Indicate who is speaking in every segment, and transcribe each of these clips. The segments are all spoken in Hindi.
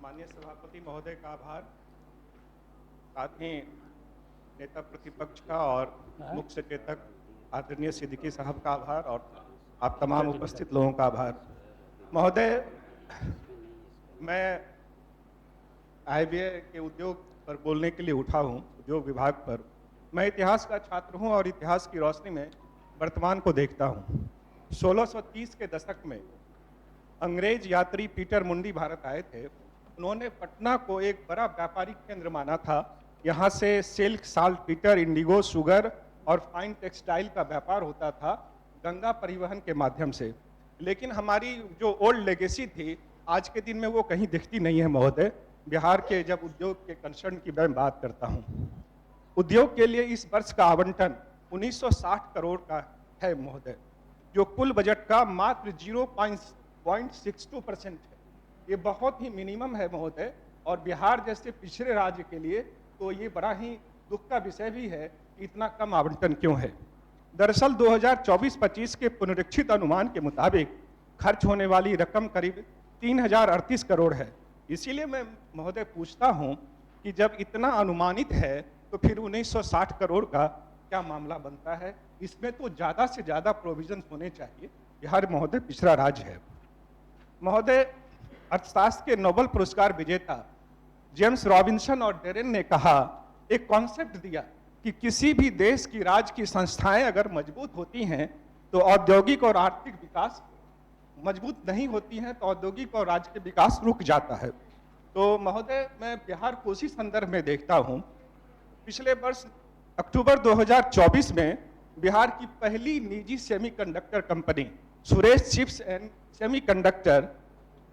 Speaker 1: माननीय सभापति महोदय का आभार, साथ ही नेता प्रतिपक्ष का और मुख्य सचेतक आदरणीय सिद्दीकी साहब का आभार और आप तमाम उपस्थित लोगों का आभार। महोदय, मैं IBA के उद्योग पर बोलने के लिए उठा हूँ, उद्योग विभाग पर। मैं इतिहास का छात्र हूँ और इतिहास की रोशनी में वर्तमान को देखता हूँ। 1630 के दशक में अंग्रेज यात्री पीटर मुंडी भारत आए थे। उन्होंने पटना को एक बड़ा व्यापारिक केंद्र माना था। यहाँ से silk, salt Peter, Indigo, sugar और फाइन टेक्सटाइल का व्यापार होता था गंगा परिवहन के माध्यम से। लेकिन हमारी जो ओल्ड लेगेसी थी, आज के दिन में वो कहीं दिखती नहीं है महोदय। बिहार के जब उद्योग के कंसर्न की मैं बात करता हूँ, उद्योग के लिए इस वर्ष का आवंटन 1960 करोड़ का है महोदय, जो कुल बजट का मात्र 0.62% है। ये बहुत ही मिनिमम है महोदय, और बिहार जैसे पिछड़े राज्य के लिए तो ये बड़ा ही दुख का विषय भी है कि इतना कम आवंटन क्यों है। दरअसल 2024-25 के पुनरीक्षित अनुमान के मुताबिक खर्च होने वाली रकम करीब 3038 करोड़ है। इसीलिए मैं महोदय पूछता हूं कि जब इतना अनुमानित है तो फिर 1960 करोड़ का क्या मामला बनता है। इसमें तो ज़्यादा से ज़्यादा प्रोविजन होने चाहिए। बिहार महोदय पिछड़ा राज्य है। महोदय, अर्थशास्त्र के नोबेल पुरस्कार विजेता जेम्स रॉबिन्सन और डेरेन ने कहा, एक कॉन्सेप्ट दिया कि किसी भी देश की राज्य की संस्थाएं अगर मजबूत होती हैं तो औद्योगिक और आर्थिक विकास मजबूत नहीं होती हैं, तो औद्योगिक और राज्य के विकास रुक जाता है। तो महोदय, मैं बिहार को उसी संदर्भ में देखता हूँ। पिछले वर्ष अक्टूबर 2024 में बिहार की पहली निजी semiconductor company Suresh chips and semiconductor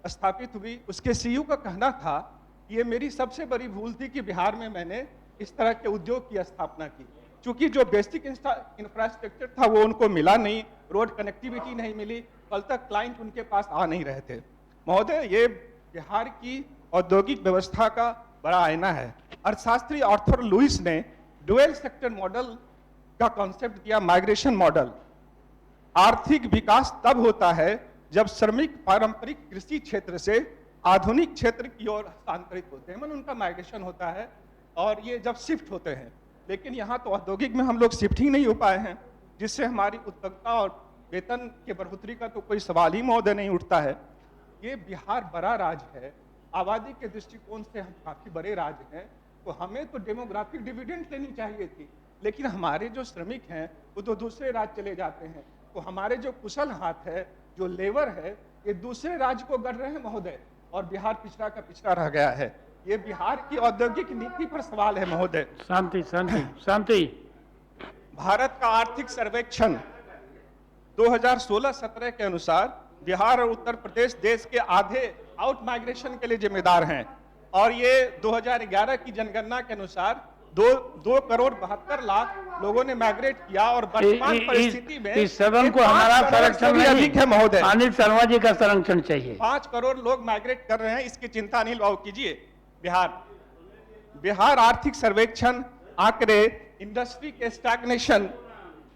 Speaker 1: स्थापित हुई। उसके CEO का कहना था, ये मेरी सबसे बड़ी भूल थी कि बिहार में मैंने इस तरह के उद्योग की स्थापना की, क्योंकि जो बेसिक इंफ्रास्ट्रक्चर था वो उनको मिला नहीं, रोड कनेक्टिविटी नहीं मिली, कल तक क्लाइंट उनके पास आ नहीं रहे थे। महोदय, ये बिहार की औद्योगिक व्यवस्था का बड़ा आईना है। अर्थशास्त्री आर्थर लुइस ने डुअल सेक्टर मॉडल का कॉन्सेप्ट दिया, माइग्रेशन मॉडल। आर्थिक विकास तब होता है जब श्रमिक पारंपरिक कृषि क्षेत्र से आधुनिक क्षेत्र की ओर हस्तांतरित होते हैं, उनका माइग्रेशन होता है, और ये जब शिफ्ट होते हैं। लेकिन यहाँ तो औद्योगिक में हम लोग शिफ्ट ही नहीं हो पाए हैं, जिससे हमारी उत्पादकता और वेतन के बढ़ोतरी का तो कोई सवाल ही महोदय नहीं उठता है। ये बिहार बड़ा राज्य है, आबादी के दृष्टिकोण से हम काफी बड़े राज्य हैं, तो हमें तो डेमोग्राफिक डिविडेंड लेनी चाहिए थी। लेकिन हमारे जो श्रमिक हैं वो तो दूसरे राज्य चले जाते हैं, तो हमारे जो कुशल हाथ है, जो लेबर है, ये दूसरे राज्य को गढ़ रहे हैं महोदय, और बिहार पिछड़ा का पिछड़ा रह गया है। ये बिहार की औद्योगिक नीति पर सवाल है महोदय।
Speaker 2: शांति शांति शांति।
Speaker 1: भारत का आर्थिक सर्वेक्षण 2016-17 के अनुसार बिहार और उत्तर प्रदेश देश के आधे आउट माइग्रेशन के लिए जिम्मेदार हैं, और ये 2011 की जनगणना के अनुसार 2,72,72,00,000 लोगों ने माइग्रेट किया, और वर्तमान परिस्थिति में
Speaker 2: इस सदन को हमारा संरक्षण नहीं
Speaker 1: अधिक है महोदय।
Speaker 2: अनिल शर्मा जी का संरक्षण चाहिए।
Speaker 1: 5 करोड़ लोग माइग्रेट कर रहे हैं, इसकी चिंता अनिल बाबू कीजिए। बिहार आर्थिक सर्वेक्षण आंकड़े इंडस्ट्री के स्टैग्नेशन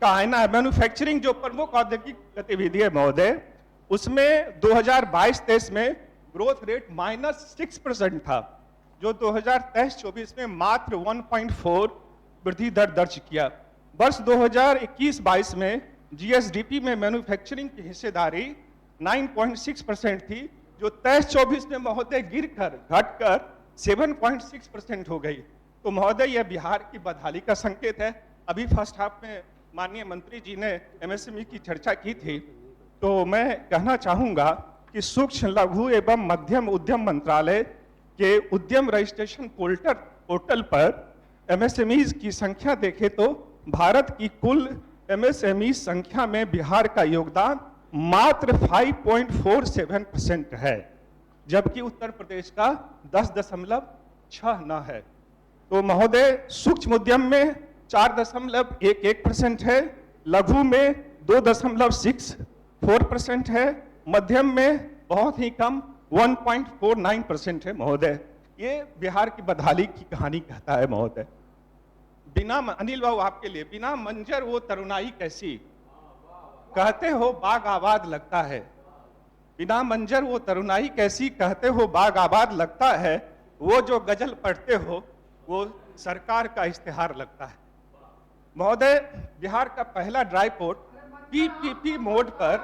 Speaker 1: का आईना है। मैन्युफैक्चरिंग जो प्रमुख औद्योगिक गतिविधि है महोदय, उसमें 2022-23 में ग्रोथ रेट -6% था, जो 2023-24 में मात्र 1.4 वृद्धि दर दर्ज किया। वर्ष 2021-22 में GSDP में मैन्युफैक्चरिंग की हिस्सेदारी 9.6% थी, जो 23-24 में महोदय घटकर 7.6% हो गई। तो महोदय, यह बिहार की बदहाली का संकेत है। अभी फर्स्ट हाफ में माननीय मंत्री जी ने MSME की चर्चा की थी, तो मैं कहना चाहूंगा कि सूक्ष्म लघु एवं मध्यम उद्यम मंत्रालय के उद्यम रजिस्ट्रेशन पोर्टल पर MSMEs की संख्या देखें तो भारत की कुल MSME संख्या में बिहार का योगदान मात्र 5.47% है, जबकि उत्तर प्रदेश का 10.69 है। तो महोदय, सूक्ष्म उद्यम में 4.11% है, लघु में 2.64% है, मध्यम में बहुत ही कम 1.49% है महोदय। ये बिहार की बदहाली की कहानी कहता है महोदय। बिना अनिल बाबू आपके लिए, बिना मंजर वो तरुणाई कैसी, कहते हो बाग आबाद लगता है, बिना मंजर वो तरुणाई कैसी कहते हो बाग आबाद लगता है, वो जो गजल पढ़ते हो वो सरकार का इश्तिहार लगता है। महोदय, बिहार का पहला ड्राई पोर्ट पीपीपी मोड पर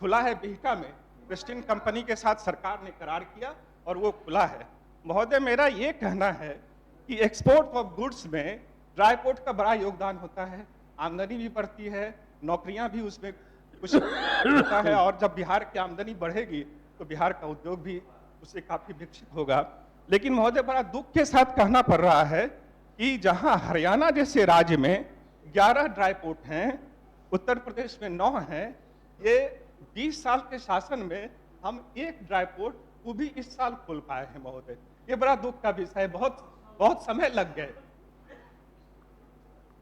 Speaker 1: खुला है बिहटा में। प्रिस्टीन कंपनी के साथ सरकार ने करार किया और वो खुला है। महोदय, मेरा ये कहना है कि एक्सपोर्ट ऑफ गुड्स में ड्राई पोर्ट का बड़ा योगदान होता है, आमदनी भी बढ़ती है, नौकरियां भी उसमें कुछ होता है, और जब बिहार की आमदनी बढ़ेगी तो बिहार का उद्योग भी उससे काफी विकसित होगा। लेकिन महोदय, बड़ा दुख के साथ कहना पड़ रहा है कि जहां हरियाणा जैसे राज्य में 11 ड्राई पोर्ट हैं, उत्तर प्रदेश में 9 हैं, ये 20 साल के शासन में हम एक ड्राई पोर्ट वो भी इस साल खोल पाए हैं। महोदय, ये बड़ा दुख का विषय है, बहुत समय लग गए।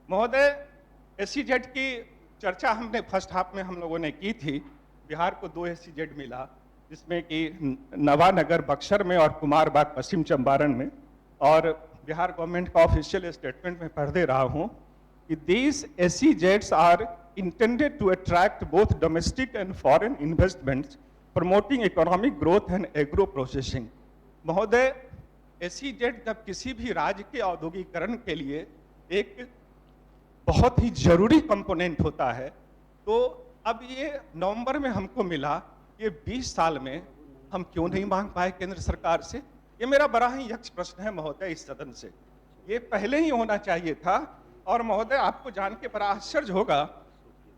Speaker 1: महोदय, एसईजेड की चर्चा हमने फर्स्ट हाफ में हम लोगों ने की थी। बिहार को 2 एसईजेड मिला, जिसमें कि नवानगर बक्सर में और कुमारबाग पश्चिम चंपारण में। और बिहार गवर्नमेंट का ऑफिशियल स्टेटमेंट में पढ़ दे रहा हूं कि दीज एसईजेड्स are intended to attract both domestic and foreign investments, promoting economic growth and agro processing। महोदय, एसईजेड जब किसी भी राज्य के औद्योगिकरण के लिए एक बहुत ही जरूरी कंपोनेंट होता है, तो अब ये नवंबर में हमको मिला, ये 20 साल में हम क्यों नहीं मांग पाए केंद्र सरकार से? ये मेरा बड़ा ही यक्ष प्रश्न है महोदय इस सदन से। ये पहले ही होना चाहिए था। और महोदय, आपको जान के बड़ा आश्चर्य होगा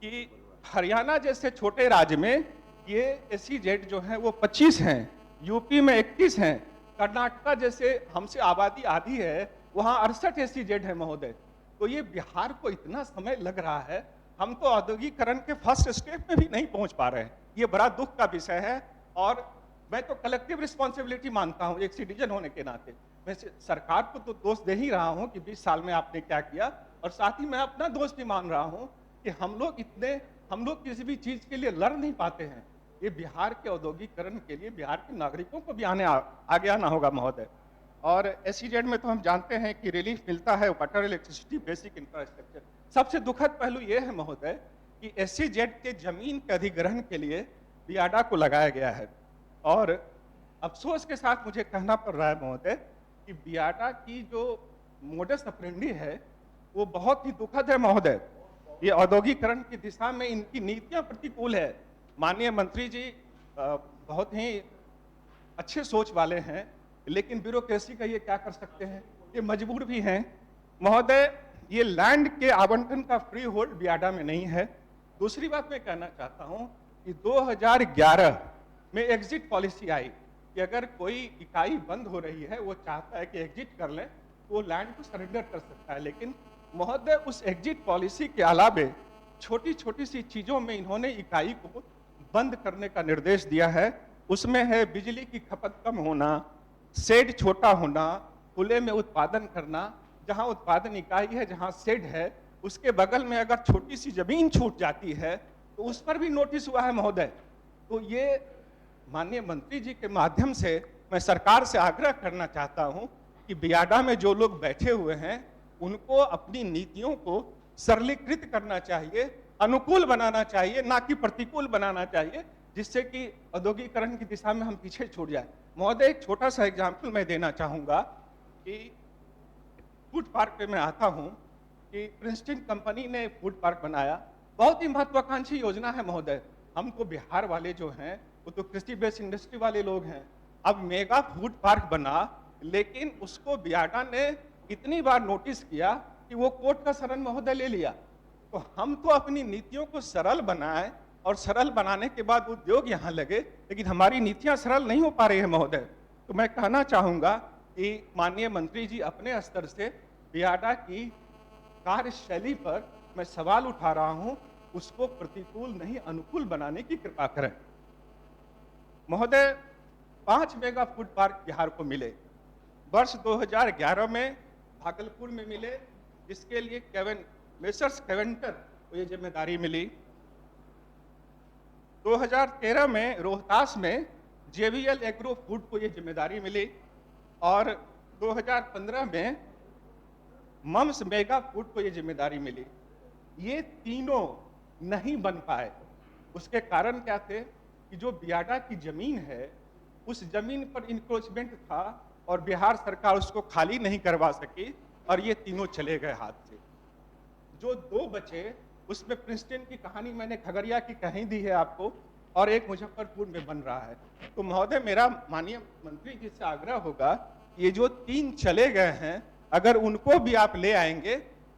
Speaker 1: कि हरियाणा जैसे छोटे राज्य में ये एसईजेड जो है वो 25 हैं, यूपी में 31 हैं, कर्नाटका जैसे हमसे आबादी आधी है वहां 68 एसईजेड है। महोदय, तो ये बिहार को इतना समय लग रहा है, हम तो औद्योगिकरण के फर्स्ट स्टेप में भी नहीं पहुंच पा रहे हैं। ये बड़ा दुख का विषय है और मैं तो कलेक्टिव रिस्पॉन्सिबिलिटी मानता हूं एक सिटीजन होने के नाते। मैं सरकार को तो दोष दे ही रहा हूं कि 20 साल में आपने क्या किया, और साथ ही मैं अपना दोष भी मान रहा हूं कि हम लोग किसी भी चीज के लिए लड़ नहीं पाते हैं। ये बिहार के औद्योगिकरण के लिए बिहार के नागरिकों को भी आगे आना होगा महोदय। और एसईजेड में तो हम जानते हैं कि रिलीफ मिलता है वाटर, इलेक्ट्रिसिटी, बेसिक इंफ्रास्ट्रक्चर। सबसे दुखद पहलू ये है महोदय कि एसईजेड के जमीन के अधिग्रहण के लिए बियाडा को लगाया गया है। और अफसोस के साथ मुझे कहना पड़ रहा है महोदय कि बियाडा की जो मोडस ऑपरेंडी है वो बहुत ही दुखद है महोदय। ये औद्योगिकरण की दिशा में इनकी नीतियां प्रतिकूल है। माननीय मंत्री जी बहुत ही अच्छे सोच वाले हैं, लेकिन ब्यूरोक्रेसी का ये क्या कर सकते हैं, ये मजबूर भी हैं। महोदय, ये लैंड के आवंटन का फ्री होल्ड बियाडा में नहीं है। दूसरी बात मैं कहना चाहता हूं कि 2011 में एग्जिट पॉलिसी आई कि अगर कोई इकाई बंद हो रही है, वो चाहता है कि एग्जिट कर ले, वो लैंड को सरेंडर कर सकता है। लेकिन महोदय, उस एग्जिट पॉलिसी के अलावे छोटी छोटी सी चीजों में इन्होंने इकाई को बंद करने का निर्देश दिया है। उसमें है बिजली की खपत कम होना, शेड छोटा होना, खुले में उत्पादन करना। जहां उत्पादन इकाई है, जहां शेड है, उसके बगल में अगर छोटी सी जमीन छूट जाती है तो उस पर भी नोटिस हुआ है महोदय। तो ये माननीय मंत्री जी के माध्यम से मैं सरकार से आग्रह करना चाहता हूं कि बियाडा में जो लोग बैठे हुए हैं उनको अपनी नीतियों को सरलीकृत करना चाहिए, अनुकूल बनाना चाहिए, ना कि प्रतिकूल बनाना चाहिए, जिससे कि औद्योगिकरण की दिशा में हम पीछे छूट जाए। महोदय, एक छोटा सा एग्जाम्पल मैं देना चाहूंगा कि फूड पार्क पे मैं आता हूं कि प्रिंसटन कंपनी ने फूड पार्क बनाया। बहुत ही महत्वाकांक्षी योजना है महोदय। हमको बिहार वाले जो हैं वो तो कृषि बेस्ड इंडस्ट्री वाले लोग हैं। अब मेगा फूड पार्क बना, लेकिन उसको बियाडा ने इतनी बार नोटिस किया कि वो कोर्ट का शरण महोदय ले लिया। तो हम तो अपनी नीतियों को सरल बनाएं, और सरल बनाने के बाद उद्योग यहाँ लगे, लेकिन हमारी नीतियां सरल नहीं हो पा रही है महोदय। तो मैं कहना चाहूंगा कि माननीय मंत्री जी अपने स्तर से बियाडा की कार्यशैली पर मैं सवाल उठा रहा हूं, उसको प्रतिकूल नहीं अनुकूल बनाने की कृपा करें। महोदय, 5 मेगा फूड पार्क बिहार को मिले। वर्ष 2011 में भागलपुर में मिले, जिसके लिए मेसर्स केवेंटर को ये जिम्मेदारी मिली। 2013 में रोहतास में जेवीएल एग्रो फूड को ये जिम्मेदारी मिली, और 2015 में मम्स मेगा फूड को ये जिम्मेदारी मिली। ये तीनों नहीं बन पाए। उसके कारण क्या थे? कि जो बियाडा की जमीन है, उस जमीन पर इंक्रोचमेंट था और बिहार सरकार उसको खाली नहीं करवा सकी और ये तीनों चले गए हाथ से। जो दो बचे, उसमें प्रिंसटन की कहानी मैंने खगड़िया की कही दी है आपको, और एक मुजफ्फरपुर में बन रहा है। तो महोदय, मेरा माननीय मंत्री जी से आग्रह होगा, ये जो तीन चले गए हैं, अगर उनको भी आप ले आएंगे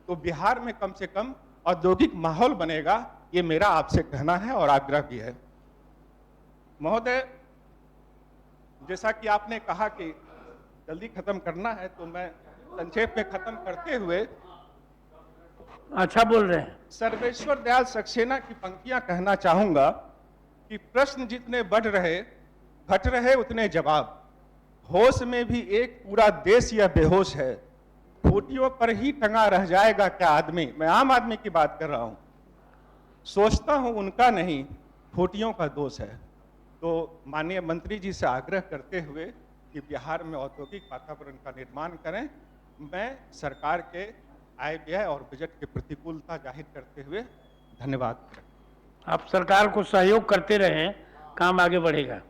Speaker 1: तो बिहार में कम से कम औद्योगिक माहौल बनेगा। ये मेरा आपसे कहना है और आग्रह भी है। महोदय, जैसा कि आपने कहा कि जल्दी खत्म करना है, तो मैं संक्षेप में खत्म करते हुए
Speaker 2: अच्छा बोल रहे हैं।
Speaker 1: सर्वेश्वर दयाल सक्सेना की पंक्तियां कहना चाहूंगा कि प्रश्न जितने बढ़ रहे, घट रहे उतने जवाब। होश में भी एक पूरा देश यह बेहोश है। खूंटियों पर ही टंगा रह जाएगा क्या आदमी। मैं आम आदमी की बात कर रहा हूं। सोचता हूं उनका नहीं, खूंटियों का दोष है। तो माननीय मंत्री जी से आग्रह करते हुए कि बिहार में औद्योगिक वातावरण का निर्माण करें। मैं सरकार के आय व्यय और बजट की प्रतिकूलता जाहिर करते हुए धन्यवाद।
Speaker 2: आप सरकार को सहयोग करते रहें, काम आगे बढ़ेगा।